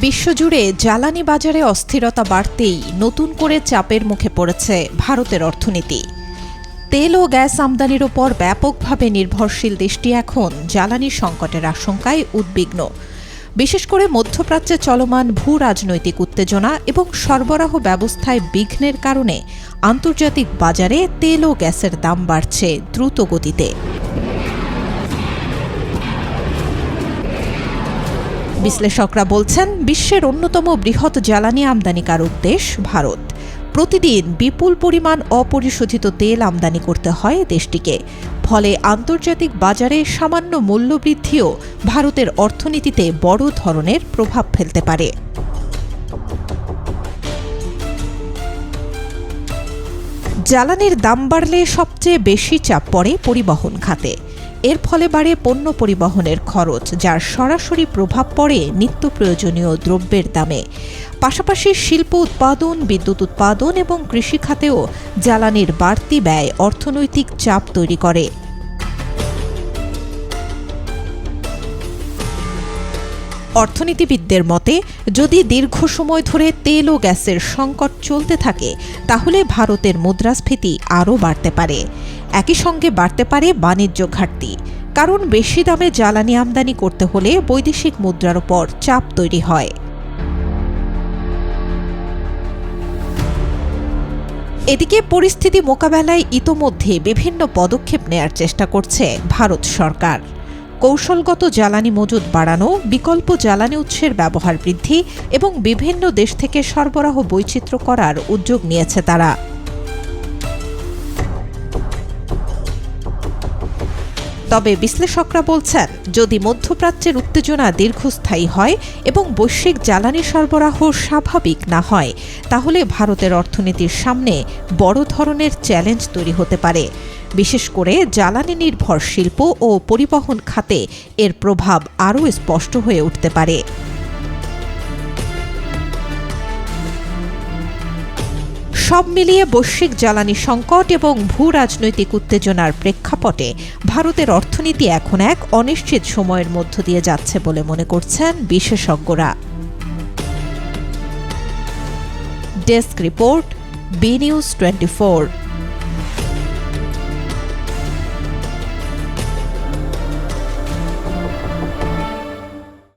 বিশ্বজুড়ে জ্বালানি বাজারে অস্থিরতা বাড়তেই নতুন করে চাপের মুখে পড়েছে ভারতের অর্থনীতি। তেল ও গ্যাস আমদানির ওপর ব্যাপকভাবে নির্ভরশীল দেশটি এখন জ্বালানি সংকটের আশঙ্কায় উদ্বিগ্ন। বিশেষ করে মধ্যপ্রাচ্যে চলমান ভূ রাজনৈতিক উত্তেজনা এবং সরবরাহ ব্যবস্থায় বিঘ্নের কারণে আন্তর্জাতিক বাজারে তেল ও গ্যাসের দাম বাড়ছে দ্রুত গতিতে। বিশ্লেষকরা বলছেন, বিশ্বের অন্যতম বৃহৎ জ্বালানি আমদানিকারক দেশ ভারত। প্রতিদিন বিপুল পরিমাণ অপরিশোধিত তেল আমদানি করতে হয় দেশটিকে। ফলে আন্তর্জাতিক বাজারে সামান্য মূল্যবৃদ্ধিও ভারতের অর্থনীতিতে বড় ধরনের প্রভাব ফেলতে পারে। জ্বালানির দাম বাড়লে সবচেয়ে বেশি চাপ পড়ে পরিবহন খাতে। এর ফলে বাড়ে পণ্য পরিবহনের খরচ, যার সরাসরি প্রভাব পড়ে নিত্য প্রয়োজনীয় দ্রব্যের দামে। পাশাপাশি শিল্প উৎপাদন, বিদ্যুৎ উৎপাদন এবং কৃষি খাতেও জ্বালানির বাড়তি ব্যয় অর্থনৈতিক চাপ তৈরি করে। অর্থনীতিবিদদের মতে, যদি দীর্ঘ সময় ধরে তেল ও গ্যাসের সংকট চলতে থাকে তাহলে ভারতের মুদ্রাস্ফীতি আরও বাড়তে পারে। একই সঙ্গে বাড়তে পারে বাণিজ্য ঘাটতি, কারণ বেশি দামে জ্বালানি আমদানি করতে হলে বৈদেশিক মুদ্রার উপর চাপ তৈরি হয়। এদিকে পরিস্থিতি মোকাবেলায় ইতোমধ্যে বিভিন্ন পদক্ষেপ নেয়ার চেষ্টা করছে ভারত সরকার। কৌশলগত জ্বালানি মজুত বাড়ানো, বিকল্প জ্বালানি উৎসের ব্যবহার বৃদ্ধি এবং বিভিন্ন দেশ থেকে সরবরাহ বৈচিত্র্য করার উদ্যোগ নিয়েছে তারা। তবে বিশ্লেষকরা বলছেন, যদি মধ্যপ্রাচ্যের উত্তেজনা দীর্ঘস্থায়ী হয় এবং বৈশ্বিক জ্বালানি সরবরাহ স্বাভাবিক না হয়, তাহলে ভারতের অর্থনীতির সামনে বড় ধরনের চ্যালেঞ্জ তৈরি হতে পারে। বিশেষ করে জ্বালানি নির্ভর শিল্প ও পরিবহন খাতে এর প্রভাব আরও স্পষ্ট হয়ে উঠতে পারে। সব মিলিয়ে বৈশ্বিক জ্বালানি সংকট এবং ভূ রাজনৈতিক উত্তেজনার প্রেক্ষাপটে ভারতের অর্থনীতি এখন এক অনিশ্চিত সময়ের মধ্য দিয়ে যাচ্ছে বলে মনে করছেন বিশেষজ্ঞরা। Desk report, B news 24।